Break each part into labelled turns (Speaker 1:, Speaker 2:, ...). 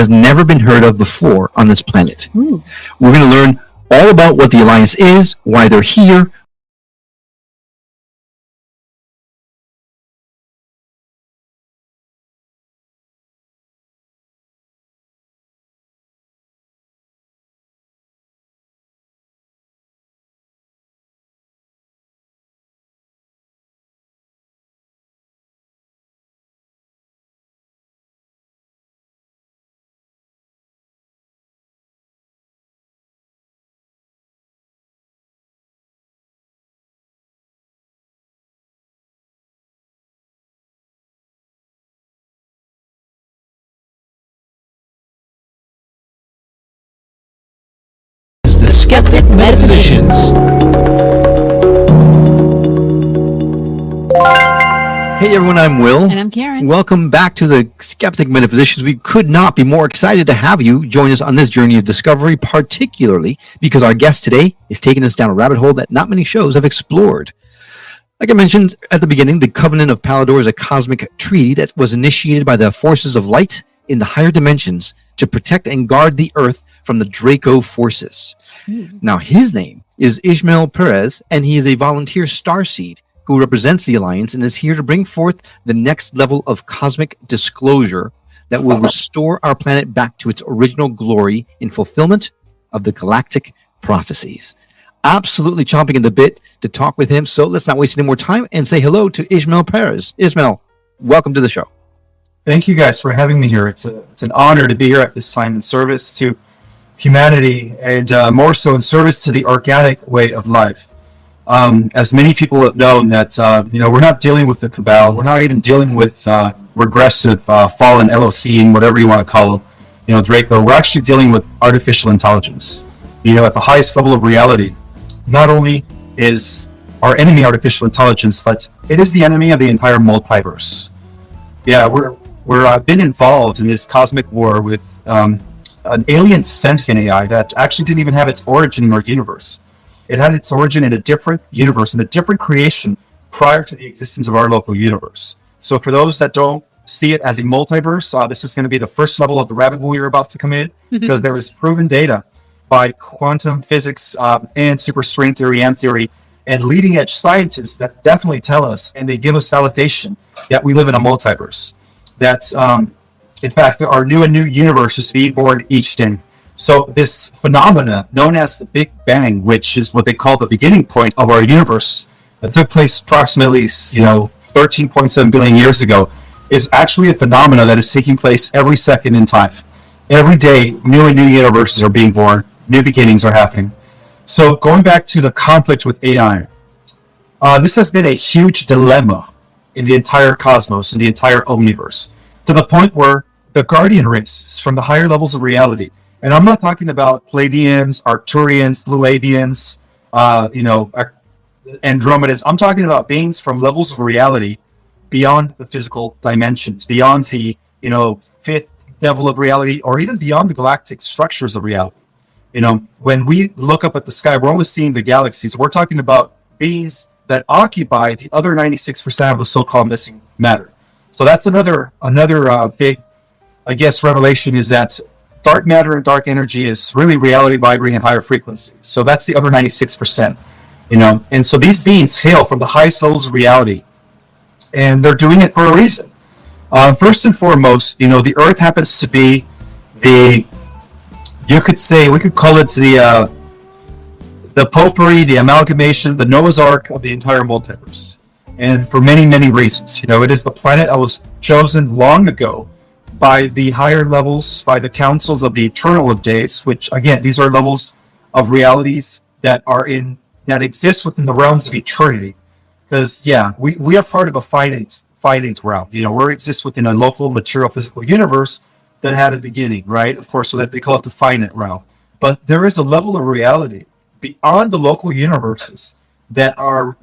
Speaker 1: has never been heard of before on this planet.
Speaker 2: Ooh.
Speaker 1: We're going to learn all about what the Alliance is, why they're here,
Speaker 2: The Skeptic Metaphysicians.
Speaker 1: Hey everyone, I'm Will.
Speaker 2: And I'm Karen.
Speaker 1: Welcome back to the Skeptic Metaphysicians. We could not be more excited to have you join us on this journey of discovery, particularly because our guest today is taking us down a rabbit hole that not many shows have explored. Like I mentioned at the beginning, the Covenant of Palador is a cosmic treaty that was initiated by the forces of light in the higher dimensions to protect and guard the Earth from the Draco forces. Now, his name is Ismael Perez, and he is a volunteer starseed who represents the Alliance and is here to bring forth the next level of cosmic disclosure that will restore our planet back to its original glory in fulfillment of the galactic prophecies. Absolutely chomping at the bit to talk with him, so let's not waste any more time and say hello to Ismael Perez. Ismael, welcome to the show.
Speaker 3: Thank you guys for having me here. It's an honor to be here at this time in service to humanity and more so in service to the organic way of life. As many people have known that, we're not dealing with the cabal. We're not even dealing with regressive, fallen Elohim, whatever you want to call them, Draco. We're actually dealing with artificial intelligence, at the highest level of reality. Not only is our enemy artificial intelligence, but it is the enemy of the entire multiverse. Yeah, we're been involved in this cosmic war with an alien sentient AI that actually didn't even have its origin in our universe. It had its origin in a different universe, in a different creation prior to the existence of our local universe. So for those that don't see it as a multiverse, this is going to be the first level of the rabbit hole you're about to come in, because there is proven data by quantum physics and superstring theory and leading edge scientists that definitely tell us, and they give us validation that we live in a multiverse. That, in fact, there are new and new universes being born each day. So this phenomena known as the Big Bang, which is what they call the beginning point of our universe, that took place approximately, 13.7 billion years ago, is actually a phenomena that is taking place every second in time. Every day, new and new universes are being born, new beginnings are happening. So going back to the conflict with AI, this has been a huge dilemma in the entire cosmos, in the entire omniverse, to the point where the guardian races from the higher levels of reality, and I'm not talking about Pleiadians, Arcturians, Pleiadians, Andromedans. I'm talking about beings from levels of reality beyond the physical dimensions, beyond the, fifth level of reality, or even beyond the galactic structures of reality. When we look up at the sky, we're always seeing the galaxies. We're talking about beings that occupy the other 96% of the so-called missing matter. So that's another big, revelation, is that dark matter and dark energy is really reality vibrating at higher frequencies. So that's the other 96%, And so these beings hail from the highest levels of reality, and they're doing it for a reason. First and foremost, the Earth happens to be we could call it the potpourri, the amalgamation, the Noah's Ark of the entire multiverse. And for many, many reasons. It is the planet that was chosen long ago by the higher levels, by the councils of the Eternal of Days, which, again, these are levels of realities that exist within the realms of eternity. Because, we are part of a finite realm. We exist within a local, material, physical universe that had a beginning, right? Of course, so that they call it the finite realm. But there is a level of reality beyond the local universes that are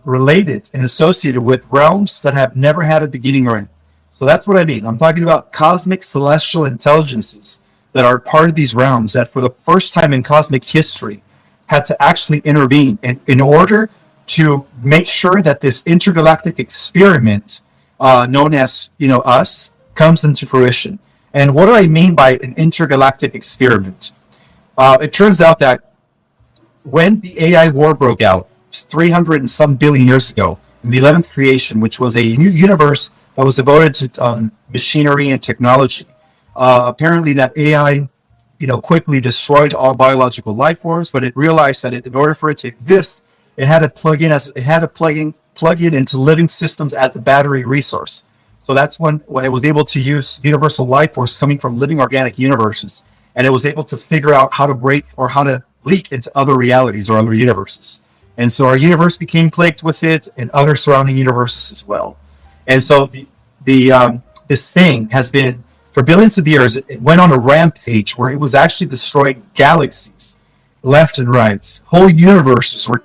Speaker 3: related and associated with realms that have never had a beginning or end. So that's what I mean. I'm talking about cosmic celestial intelligences that are part of these realms that for the first time in cosmic history had to actually intervene in order to make sure that this intergalactic experiment known as, us, comes into fruition. And what do I mean by an intergalactic experiment? It turns out that when the AI war broke out 300 and some billion years ago, in the 11th creation, which was a new universe that was devoted to machinery and technology, apparently that AI, quickly destroyed all biological life forms, but it realized that in order for it to exist, it had to plug in into living systems as a battery resource. So that's when it was able to use universal life force coming from living organic universes, and it was able to figure out how to break or how to leak into other realities or other universes. And so our universe became plagued with it, and other surrounding universes as well. And so this thing has been, for billions of years, it went on a rampage where it was actually destroying galaxies left and right. Whole universes were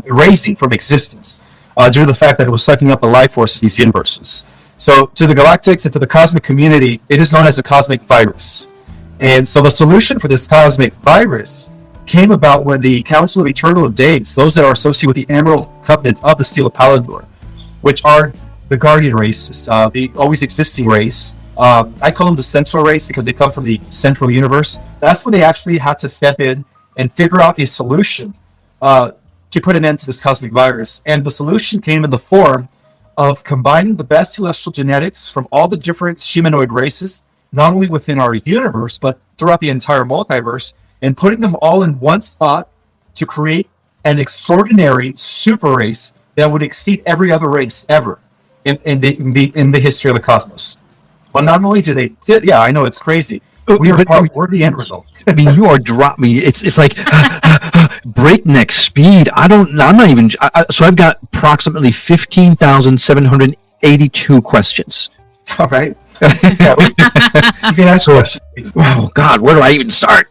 Speaker 3: erasing from existence due to the fact that it was sucking up the life force of these universes. So to the galactics and to the cosmic community, it is known as a cosmic virus. And so the solution for this cosmic virus came about when the Council of Eternal Days, those that are associated with the Emerald Covenant of the Seal of Palador, which are the Guardian race, the always existing race. I call them the Central race because they come from the central universe. That's when they actually had to step in and figure out a solution to put an end to this cosmic virus. And the solution came in the form of combining the best celestial genetics from all the different humanoid races, not only within our universe, but throughout the entire multiverse, and putting them all in one spot to create an extraordinary super race that would exceed every other race ever in the history of the cosmos. Well, not only do they, I know it's crazy. We're the end result.
Speaker 1: I mean, you are dropping. It's like breakneck speed. I'm not even. So I've got approximately 15,782 questions.
Speaker 3: All right. You can ask questions.
Speaker 1: Oh God, where do I even start?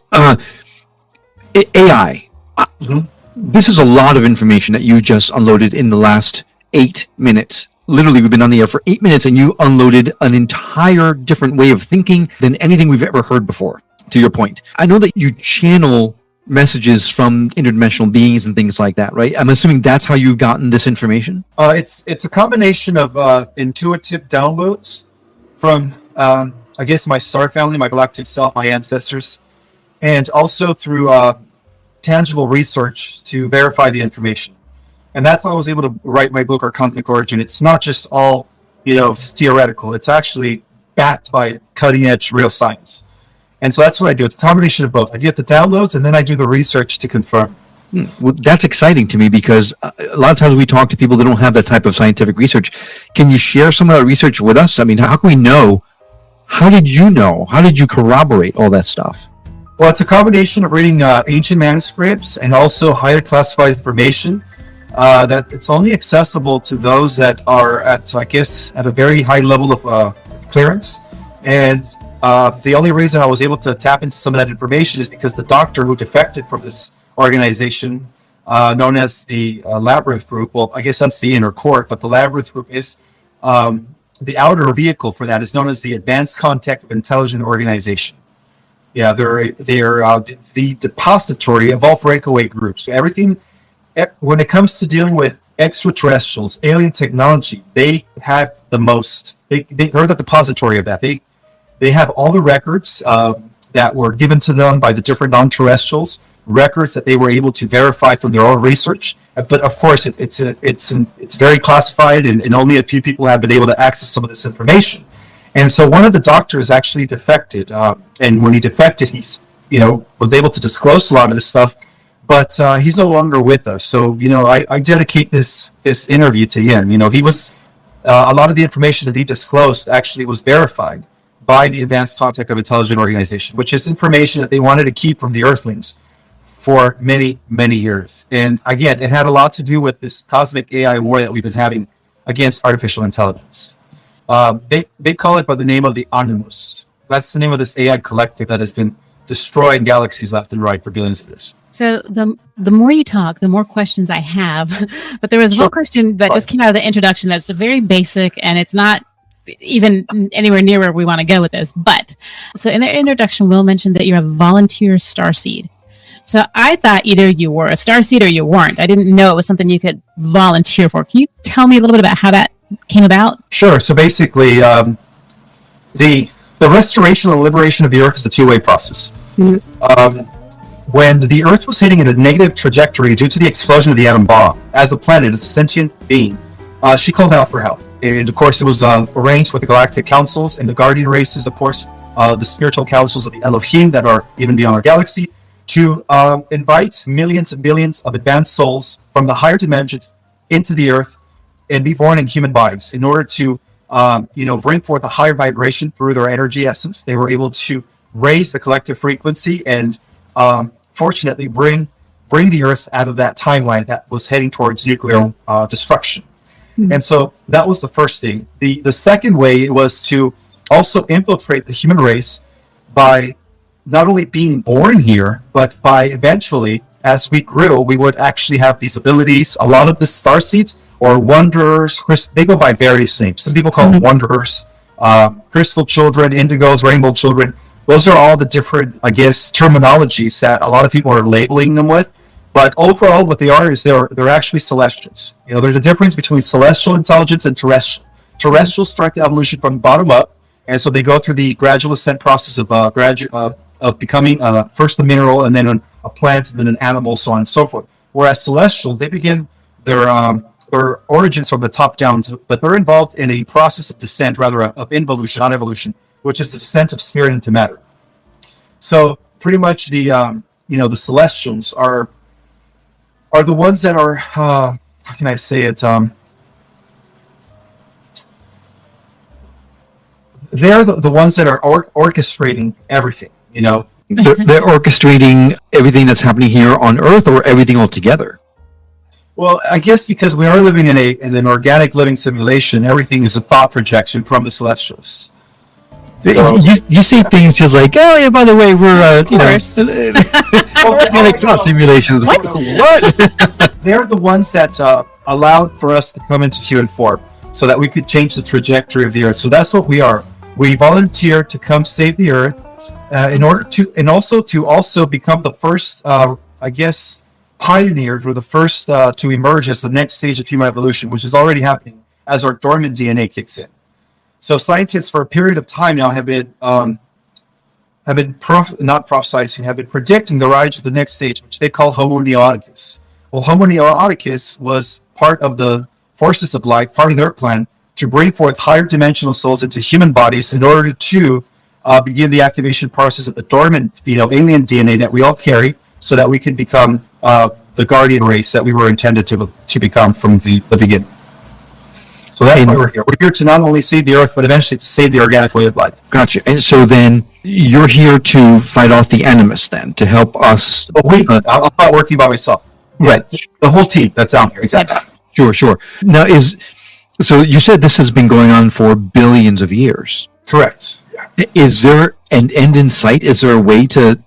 Speaker 1: AI. This is a lot of information that you just unloaded in the last 8 minutes. Literally, we've been on the air for 8 minutes and you unloaded an entire different way of thinking than anything we've ever heard before, to your point. I know that you channel messages from interdimensional beings and things like that, right? I'm assuming that's how you've gotten this information?
Speaker 3: It's a combination of intuitive downloads from, I guess, my star family, my galactic self, my ancestors, and also through tangible research to verify the information. And that's how I was able to write my book, Our Cosmic Origin. It's not just all, theoretical. It's actually backed by cutting-edge real science. And so that's what I do. It's a combination of both. I get the downloads, and then I do the research to confirm.
Speaker 1: Well, that's exciting to me because a lot of times we talk to people that don't have that type of scientific research. Can you share some of that research with us? I mean, how can we know? How did you know? How did you corroborate all that stuff?
Speaker 3: Well, it's a combination of reading ancient manuscripts and also higher classified information. That it's only accessible to those that are at a very high level of clearance. And the only reason I was able to tap into some of that information is because the doctor who defected from this organization, known as the Labyrinth Group, well, I guess that's the inner court, but the Labyrinth Group is the outer vehicle for that is known as the Advanced Contact of Intelligent Organization. Yeah, they're the depository of all breakaway groups. So everything. When it comes to dealing with extraterrestrials, alien technology, they have the most. They're the depository of that. They have all the records that were given to them by the different non-terrestrials, records that they were able to verify from their own research. But of course, it's very classified, and only a few people have been able to access some of this information. And so one of the doctors actually defected, and when he defected, he's was able to disclose a lot of this stuff. But he's no longer with us. So, I dedicate this interview to him. He was, a lot of the information that he disclosed actually was verified by the Advanced Contact of Intelligent Organization, which is information that they wanted to keep from the Earthlings for many, many years. And again, it had a lot to do with this cosmic AI war that we've been having against artificial intelligence. They call it by the name of the Animus. That's the name of this AI collective that has been destroying galaxies left and right for billions of years.
Speaker 2: So the more you talk, the more questions I have. But there was one question that just came out of the introduction that's very basic, and it's not even anywhere near where we want to go with this. But so in the introduction, Will mentioned that you're a volunteer starseed. So I thought either you were a starseed or you weren't. I didn't know it was something you could volunteer for. Can you tell me a little bit about how that came about?
Speaker 3: Sure. So basically, the restoration and liberation of the Earth is a two-way process. When the Earth was hitting in a negative trajectory due to the explosion of the atom bomb, as a planet, as a sentient being, she called out for help. And of course, it was arranged with the galactic councils and the guardian races, of course, the spiritual councils of the Elohim that are even beyond our galaxy, to invite millions and billions of advanced souls from the higher dimensions into the Earth and be born in human bodies in order to bring forth a higher vibration through their energy essence. They were able to raise the collective frequency and fortunately bring the Earth out of that timeline that was heading towards nuclear destruction. And so that was the first thing. The second way was to also infiltrate the human race by not only being born here, but by eventually, as we grew, we would actually have these abilities. A lot of the starseeds or wanderers, they go by various names. Some people call them wanderers, crystal children, indigos, rainbow children. Those are all the different, I guess, terminologies that a lot of people are labeling them with. But overall, what they are is they're actually celestials. There's a difference between celestial intelligence and terrestrial. Terrestrials start the evolution from the bottom up, and so they go through the gradual ascent process of becoming first a mineral, and then a plant, and then an animal, so on and so forth. Whereas celestials, they begin their origins from the top down, but they're involved in a process of descent, rather of involution, not evolution, which is the descent of spirit into matter. So pretty much the celestials are the ones that are how can I say it? They're the ones that are orchestrating everything.
Speaker 1: They're orchestrating everything that's happening here on Earth, or everything altogether.
Speaker 3: Well, I guess because we are living in an organic living simulation, everything is a thought projection from the celestials.
Speaker 1: So, you say things just like, oh yeah, by the way, we're organic thought simulations.
Speaker 2: What?
Speaker 3: They're the ones that allowed for us to come into human form, so that we could change the trajectory of the Earth. So that's what we are. We volunteer to come save the Earth, in order to, and also to become the first, pioneers, or the first to emerge as the next stage of human evolution, which is already happening as our dormant DNA kicks in. So scientists for a period of time now have been predicting the rise of the next stage, which they call Homo neoticus. Well, Homo neoticus was part of the forces of life, part of their plan to bring forth higher dimensional souls into human bodies in order to begin the activation process of the dormant, alien DNA that we all carry, so that we can become the guardian race that we were intended to become from the beginning. So that's why we're here. We're here to not only save the Earth, but eventually to save the organic way of life.
Speaker 1: Gotcha. And so then you're here to fight off the Animus, then, to help us.
Speaker 3: I'm not working by myself.
Speaker 1: Right.
Speaker 3: The whole team that's out here. Exactly.
Speaker 1: Sure. Now, so you said this has been going on for billions of years.
Speaker 3: Correct.
Speaker 1: Is there an end in sight? Is there a way to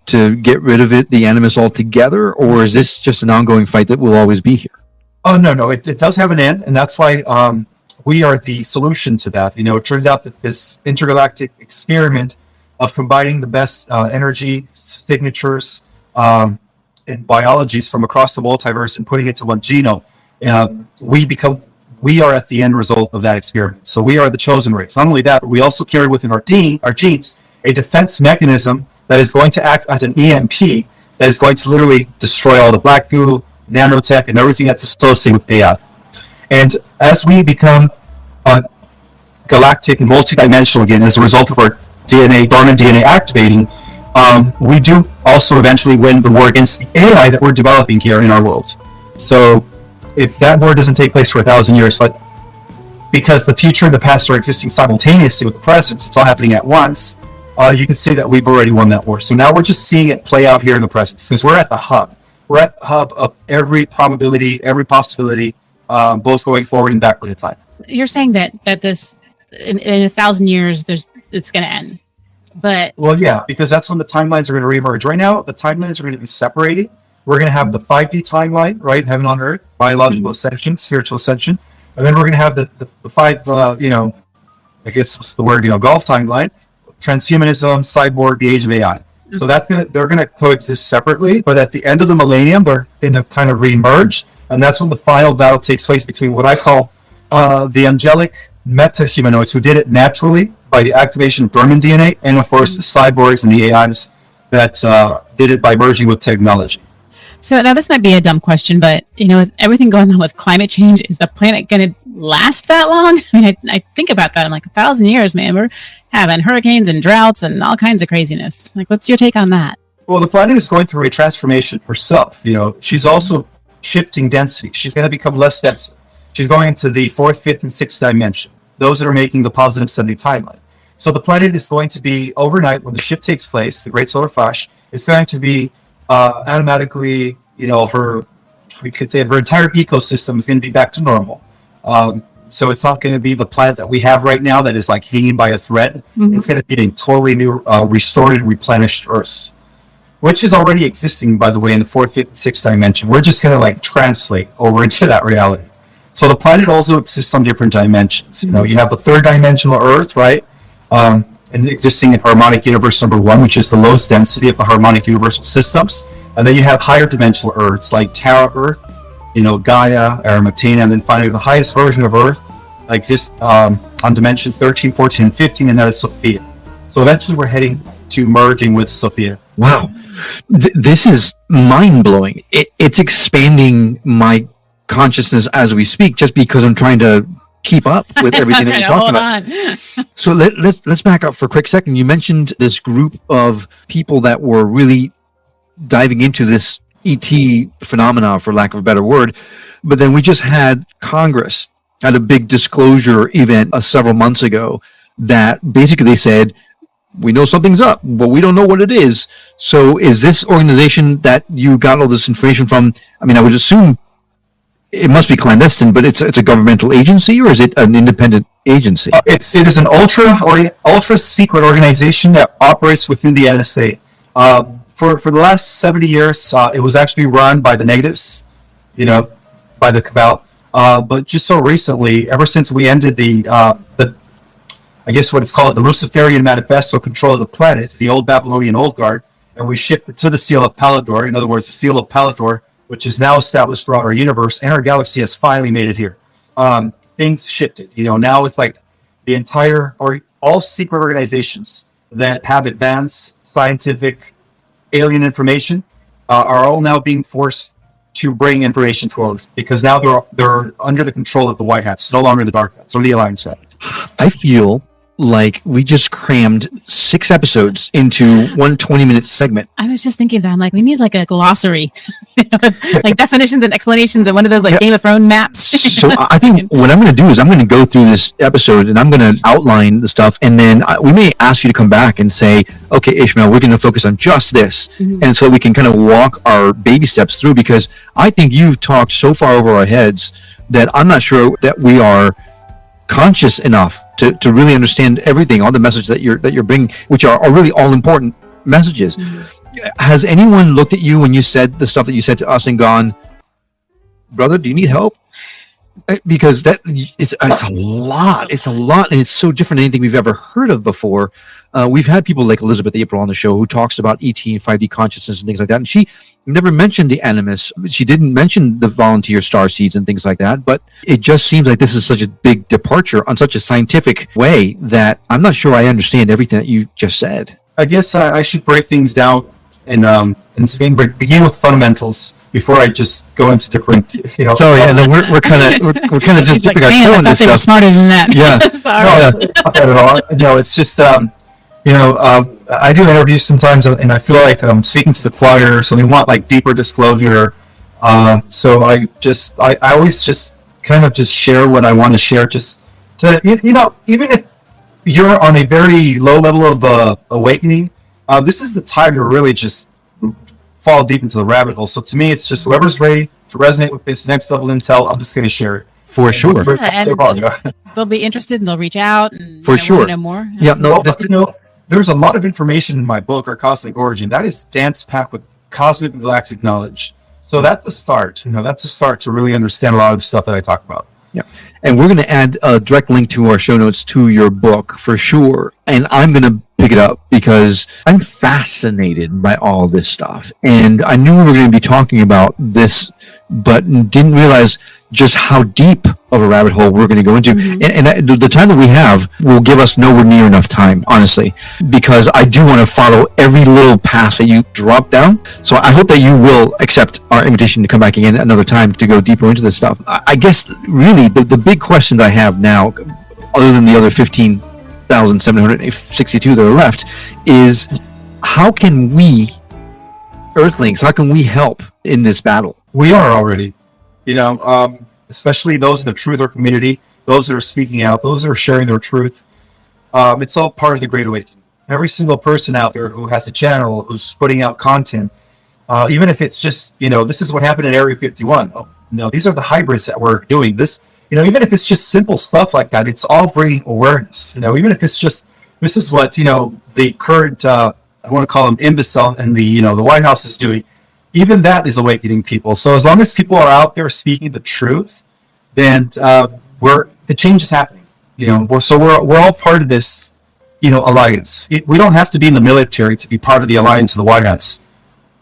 Speaker 1: get rid of the Animus altogether? Or is this just an ongoing fight that will always be here?
Speaker 3: Oh, no. It does have an end, and that's why we are the solution to that. It turns out that this intergalactic experiment of combining the best energy signatures and biologies from across the multiverse and putting it to one genome, we are at the end result of that experiment. So we are the chosen race. Not only that, but we also carry within our genes a defense mechanism that is going to act as an EMP that is going to literally destroy all the black goo, nanotech, and everything that's associated with AI. And as we become galactic and multidimensional again as a result of our dormant DNA activating, we do also eventually win the war against the AI that we're developing here in our world. So if that war doesn't take place for 1,000 years, but because the future and the past are existing simultaneously with the present, it's all happening at once, you can see that we've already won that war. So now we're just seeing it play out here in the present, because we're at the hub. We're at the hub of every probability, every possibility, both going forward and backward in time.
Speaker 2: You're saying that this in 1,000 years it's going to end, but
Speaker 3: well, yeah, because that's when the timelines are going to reemerge. Right now, the timelines are going to be separated. We're going to have the 5D timeline, right? Heaven on earth, biological ascension, spiritual ascension. And then we're going to have the five, I guess what's the word, golf timeline, transhumanism, cyborg, the age of AI. So they're going to coexist separately, but at the end of the millennium, they're going to kind of reemerge. And that's when the final battle takes place between what I call the angelic meta-humanoids who did it naturally by the activation of dormant DNA, and of course the cyborgs and the AIs that did it by merging with technology.
Speaker 2: So now this might be a dumb question, but with everything going on with climate change, is the planet going to last that long? I mean, I think about that. I'm like, 1,000 years, man. We're having hurricanes and droughts and all kinds of craziness. Like, what's your take on that?
Speaker 3: Well, the planet is going through a transformation herself. She's also shifting density. She's going to become less dense. She's going into the fourth, fifth, and sixth dimension. Those that are making the positive 70 timeline. So the planet is going to be overnight when the shift takes place, the Great Solar Flash. It's going to be automatically, we could say her entire ecosystem is going to be back to normal. So it's not going to be the planet that we have right now that is like hanging by a thread. Mm-hmm. It's going to be a totally new, restored and replenished Earth, which is already existing, by the way, in the fourth, fifth, and sixth dimension. We're just going to translate over into that reality. So the planet also exists on different dimensions. You have the third dimensional Earth, right? And existing in harmonic universe number 1, which is the lowest density of the harmonic universal systems. And then you have higher dimensional Earths like Terra Earth, Gaia, Arimathena, and then finally the highest version of Earth exists on dimension 13, 14, and 15, and that is Sophia. So eventually we're heading to merging with Sophia.
Speaker 1: Wow. This is mind-blowing. It's expanding my consciousness as we speak, just because I'm trying to keep up with everything that you're talking about. So let's back up for a quick second. You mentioned this group of people that were really diving into this ET phenomena, for lack of a better word, but then we just had Congress at a big disclosure event several months ago that basically they said, we know something's up, but we don't know what it is. So is this organization that you got all this information from, I mean, I would assume it must be clandestine, but it's a governmental agency, or is it an independent agency?
Speaker 3: It is an ultra secret organization that operates within the NSA. For the last 70 years, it was actually run by the negatives, by the cabal. But just so recently, ever since we ended the I guess what it's called, the Luciferian Manifesto control of the planet, the old Babylonian Old Guard, and we shipped it to the Seal of Palador. In other words, the Seal of Palador, which is now established throughout our universe, and our galaxy has finally made it here. Things shifted. Now it's like the entire, or all secret organizations that have advanced scientific alien information are all now being forced to bring information to us, because now they're under the control of the White Hats, no longer the Dark Hats or the Alliance Hat.
Speaker 1: I feel like we just crammed 6 episodes into one 20-minute segment.
Speaker 2: I was just thinking that I'm like, we need like a glossary, like definitions and explanations, and one of those Game of Thrones maps.
Speaker 1: So I think what I'm going to do is I'm going to go through this episode and I'm going to outline the stuff, and then we may ask you to come back and say, okay, Ishmael, we're going to focus on just this, and so we can kind of walk our baby steps through, because I think you've talked so far over our heads that I'm not sure that we are conscious enough to really understand everything, all the messages that you're bringing, which are really all important messages. Has anyone looked at you when you said the stuff that you said to us and gone, brother, do you need help? Because it's a lot, and it's so different than anything we've ever heard of before. We've had people like Elizabeth April on the show who talks about ET and 5D consciousness and things like that, and she never mentioned the animus. She didn't mention the volunteer star seeds and things like that, but it just seems like this is such a big departure on such a scientific way that I'm not sure I understand everything that you just said.
Speaker 3: I guess I should break things down and begin with fundamentals before I just go into different,
Speaker 1: Sorry, and then we're kind of just dipping our toe in this stuff.
Speaker 2: Smarter than that.
Speaker 1: Yeah.
Speaker 2: Sorry.
Speaker 3: No, it's not that at all. No, it's just I do interviews sometimes, and I feel like I'm speaking to the choir, so they want like deeper disclosure. So I always just kind of just share what I want to share, just to even if you're on a very low level of awakening, this is the time to really just fall deep into the rabbit hole. So to me, it's just whoever's ready to resonate with this next level intel, I'm just going to share it.
Speaker 1: For sure.
Speaker 2: They'll be interested and they'll reach out and
Speaker 1: for sure.
Speaker 2: Want to know more.
Speaker 1: Yeah, no,
Speaker 3: there's a lot of information in my book, Our Cosmic Origin, that is dense-packed with cosmic and galactic knowledge. So that's a start. That's a start to really understand a lot of the stuff that I talk about.
Speaker 1: Yeah, and we're going to add a direct link to our show notes to your book for sure. And I'm going to pick it up because I'm fascinated by all this stuff. And I knew we were going to be talking about this, but didn't realize just how deep of a rabbit hole we're going to go into. And the time that we have will give us nowhere near enough time, honestly, because I do want to follow every little path that you drop down. So I hope that you will accept our invitation to come back again another time to go deeper into this stuff. I guess really the big question that I have now, other than the other 15,762 that are left, is how can we Earthlings, how can we help in this battle?
Speaker 3: We are already, especially those in the truther community, those that are speaking out, those that are sharing their truth. It's all part of the Great Awakening. Every single person out there who has a channel, who's putting out content, even if it's just, this is what happened in Area 51. These are the hybrids that we're doing. This, even if it's just simple stuff like that, it's all bringing awareness. Even if it's just, this is what, the current, I want to call them imbecile, and the White House is doing. Even that is awakening people. So as long as people are out there speaking the truth, then the change is happening. We're all part of this, alliance. We don't have to be in the military to be part of the alliance of the White House.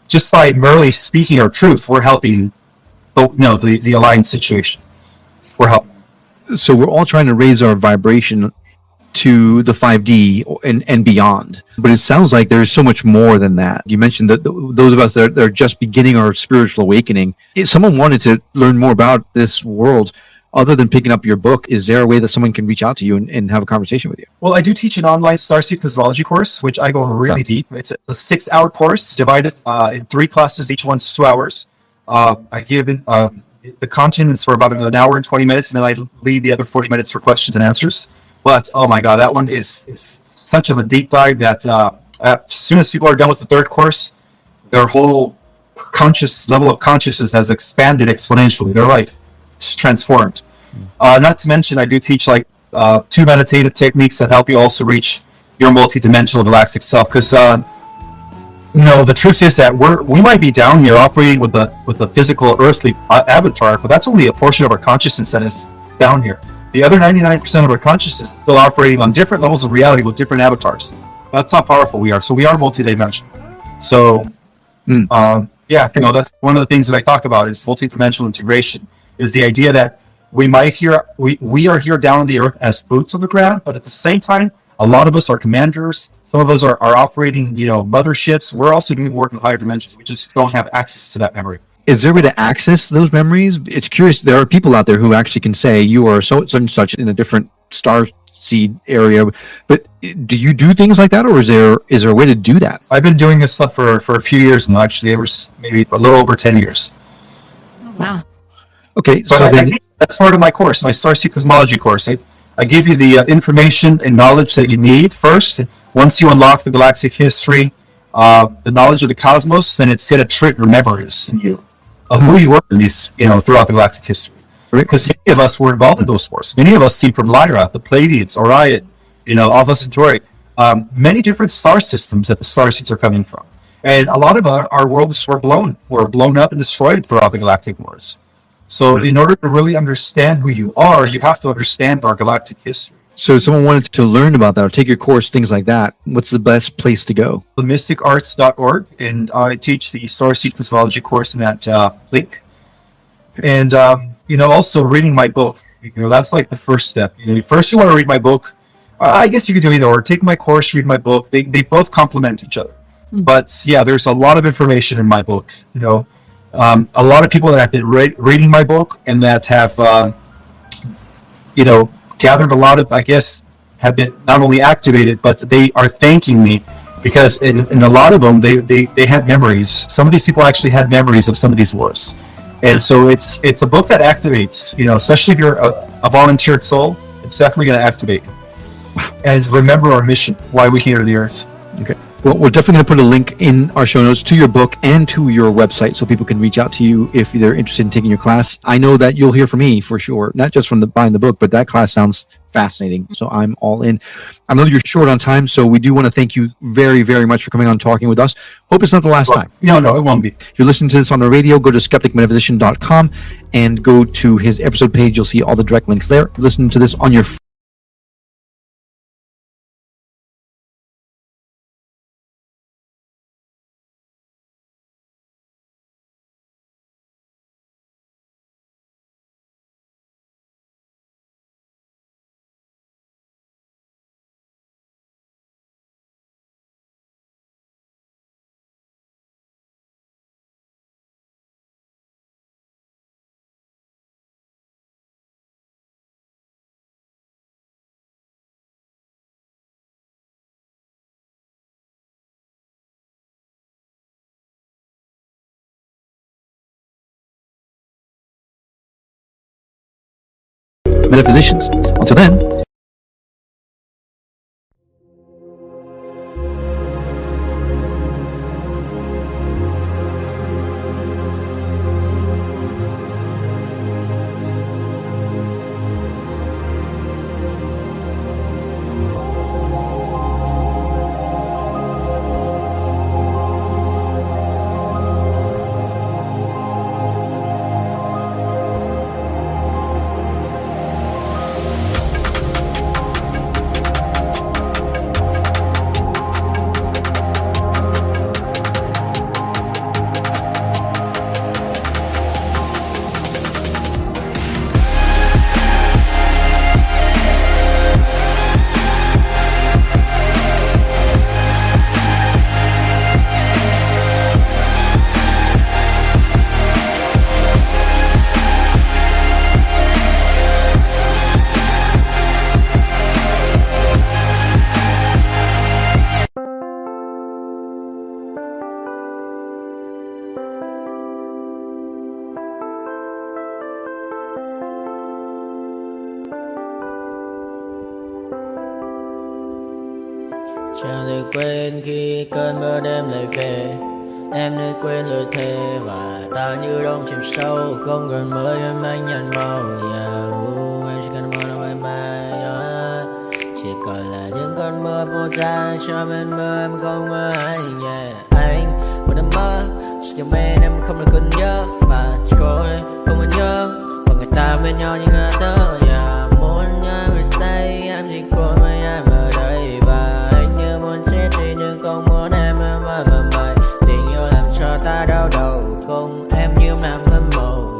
Speaker 3: Just by merely speaking our truth, we're helping. The alliance situation. We're helping.
Speaker 1: So we're all trying to raise our vibration to the 5D and beyond. But it sounds like there's so much more than that. You mentioned that those of us that are just beginning our spiritual awakening, if someone wanted to learn more about this world, other than picking up your book, is there a way that someone can reach out to you and have a conversation with you?
Speaker 3: Well, I do teach an online starseed cosmology course, which I go really deep. It's a 6-hour course divided in 3 classes, each one's 2 hours. I give the content is for about an hour and 20 minutes, and then I leave the other 40 minutes for questions and answers. But oh my God, that one is such of a deep dive that as soon as people are done with the 3rd course, their whole level of consciousness has expanded exponentially. Their life is transformed. Not to mention, I do teach 2 meditative techniques that help you also reach your multidimensional galactic self. Because the truth is that we might be down here operating with the physical earthly avatar, but that's only a portion of our consciousness that is down here. The other 99% of our consciousness is still operating on different levels of reality with different avatars. That's how powerful we are. So we are multidimensional. So, that's one of the things that I talk about is multidimensional integration. Is the idea that we are here down on the earth as boots on the ground, but at the same time, a lot of us are commanders. Some of us are operating, motherships. We're also doing work in higher dimensions. We just don't have access to that memory.
Speaker 1: Is there a way to access those memories? It's curious. There are people out there who actually can say you are such and such in a different star seed area. But do you do things like that, or is there a way to do that?
Speaker 3: I've been doing this stuff for a few years now. Actually, it was maybe a little over 10 years.
Speaker 2: Oh, wow.
Speaker 1: Okay,
Speaker 3: but
Speaker 1: so
Speaker 3: that's part of my course, my starseed cosmology course. I give you the information and knowledge that you need first. Once you unlock the galactic history, the knowledge of the cosmos, then it's going to trigger memories in you of who you were in these, throughout the galactic history. Because many of us were involved in those wars. Many of us came from Lyra, the Pleiadians, Orion, Alpha Centauri, many different star systems that the star seeds are coming from. And a lot of our worlds were blown up and destroyed throughout the galactic wars. So in order to really understand who you are, you have to understand our galactic history.
Speaker 1: So if someone wanted to learn about that or take your course, things like that, what's the best place to go?
Speaker 3: TheMysticArts.org, and I teach the Starseed Cosmology course in that link. And, also reading my book. That's like the first step. First you want to read my book. I guess you could do either or. Take my course, read my book. They both complement each other. But yeah, there's a lot of information in my book. A lot of people that have been reading my book and that have, gathered a lot of, I guess, have been not only activated, but they are thanking me because in a lot of them, they had memories. Some of these people actually had memories of some of these wars. And so it's a book that activates, especially if you're a volunteered soul, it's definitely going to activate. And remember our mission, why we came to the earth.
Speaker 1: Okay. Well, we're definitely going to put a link in our show notes to your book and to your website so people can reach out to you if they're interested in taking your class. I know that you'll hear from me for sure, not just from buying the book, but that class sounds fascinating. So I'm all in. I know you're short on time, so we do want to thank you very, very much for coming on and talking with us. Hope it's not the last time.
Speaker 3: No, it won't be.
Speaker 1: If you're listening to this on the radio, go to skepticmetaphysician.com and go to his episode page. You'll see all the direct links there. Listen to this on your metaphysicians. Until then,
Speaker 4: Chẳng thể quên khi cơn mưa đêm lại về. Em đã quên lời thề và ta như đông chìm sâu. Không còn mơ em anh nhận màu. Em chỉ cần mơ đâu em mai. Chỉ còn là những cơn mưa vô giá. Cho bên mơ em không mơ anh. Anh vẫn đang mơ. Chỉ cần bên em không được cần nhớ. Và chỉ có em không còn nhớ. Và người ta bên nhau như ngã tớ. Muốn nhớ về say em chỉ còn mấy em ở đây. Và anh như muốn chết đi nhưng không muốn em mãi mãi. Tình yêu làm cho ta đau đầu. Không em như nằm mơ mộng.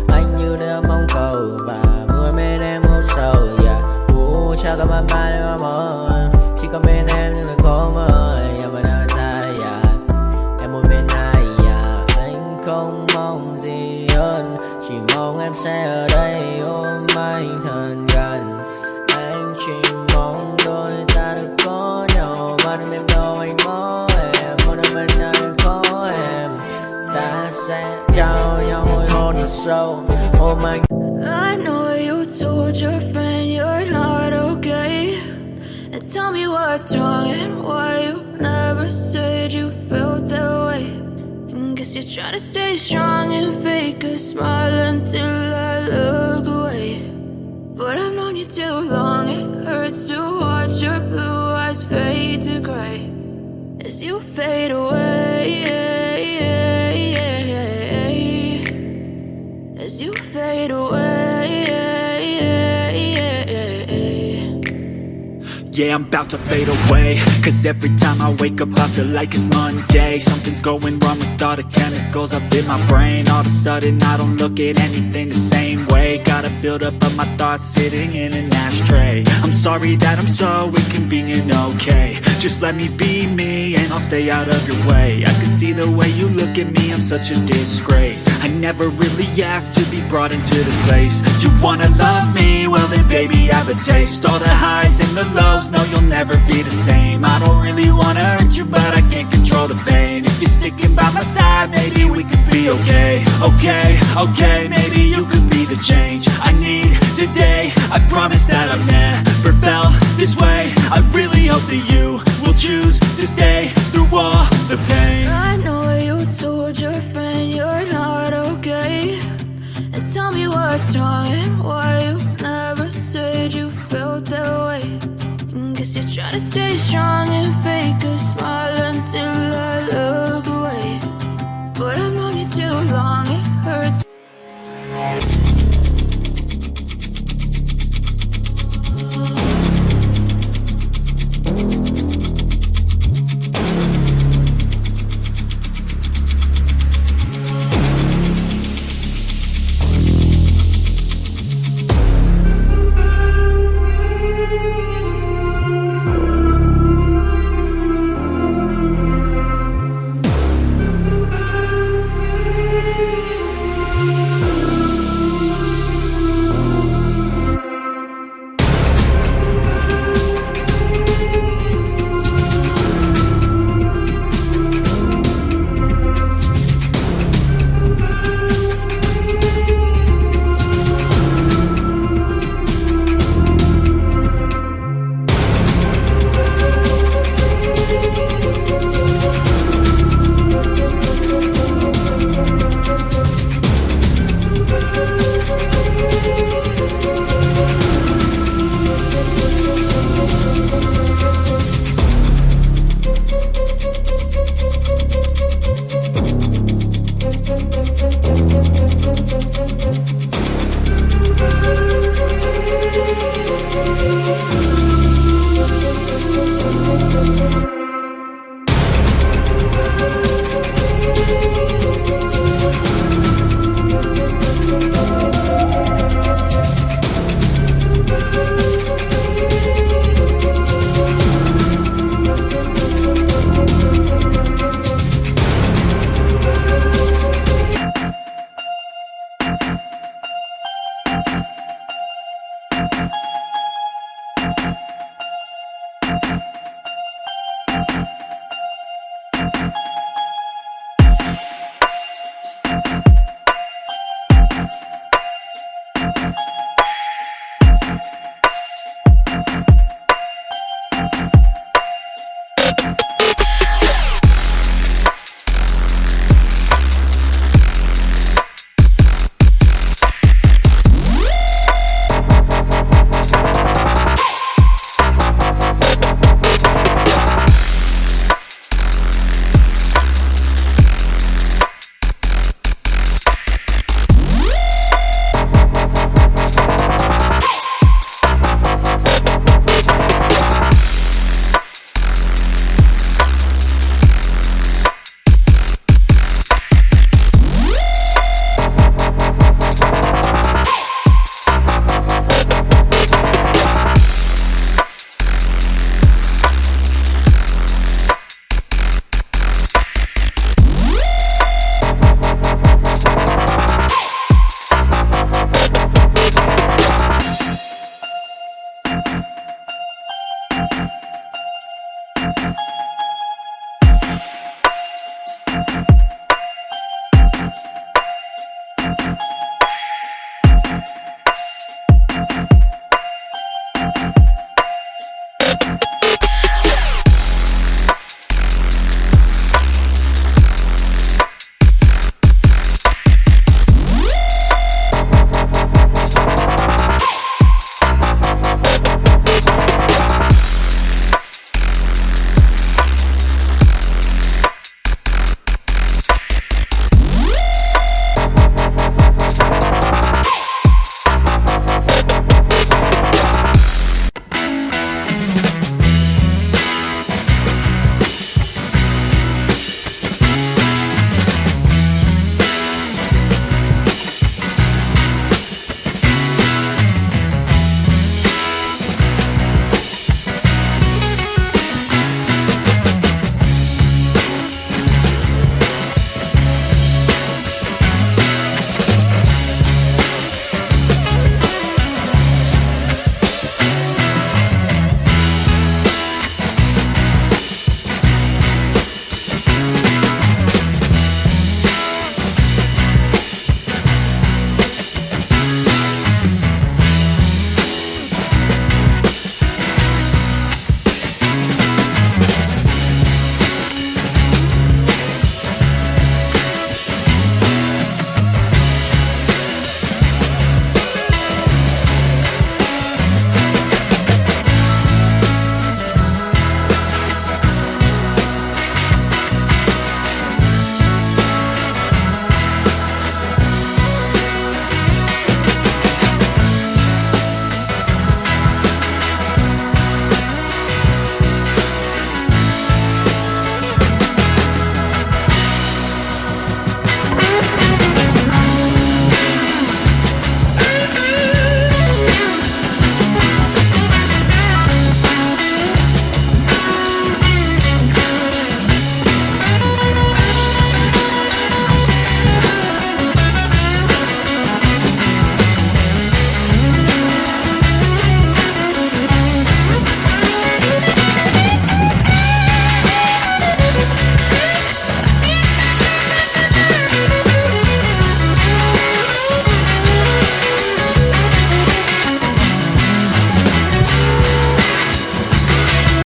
Speaker 4: Anh như đang mong cầu. Và mưa bên em ngủ sâu. Chào cả mai mai em mơ. Chỉ có bên em nhưng là khó mơ. Mà đang dài em muốn bên ai. Anh không mong gì hơn. Chỉ mong em sẽ ở đây ôm anh thật gần. Anh chỉ mong đôi ta được có nhau. Mà đừng em đâu anh mơ em. Muốn được bên anh có em. Ta sẽ trao nhau môi hôn thật sâu. Ôm anh.
Speaker 5: I know you told your friend you're not okay. And tell me what's wrong and why you never said you felt that way. And guess you're trying to stay strong and fake a smile until I look away. But I've known you too long, it hurts to watch your blue eyes fade to gray as you fade away. As you fade away.
Speaker 6: Yeah, I'm about to fade away. Cause every time I wake up I feel like it's Monday. Something's going wrong with all the chemicals up in my brain. All of a sudden I don't look at anything the same way. Gotta build up of my thoughts sitting in an ashtray. I'm sorry that I'm so inconvenient, okay. Just let me be me and I'll stay out of your way. I can see the way you look at me, I'm such a disgrace. I never really asked to be brought into this place. You wanna love me? Well then baby I have a taste. All the highs and the lows, no you'll never be the same. I don't really wanna hurt you but I can't control the pain. If you're sticking by my side maybe we could be okay. Okay, maybe you could be the change I need today. I promise that I've never felt this way. I really hope that you will choose to stay.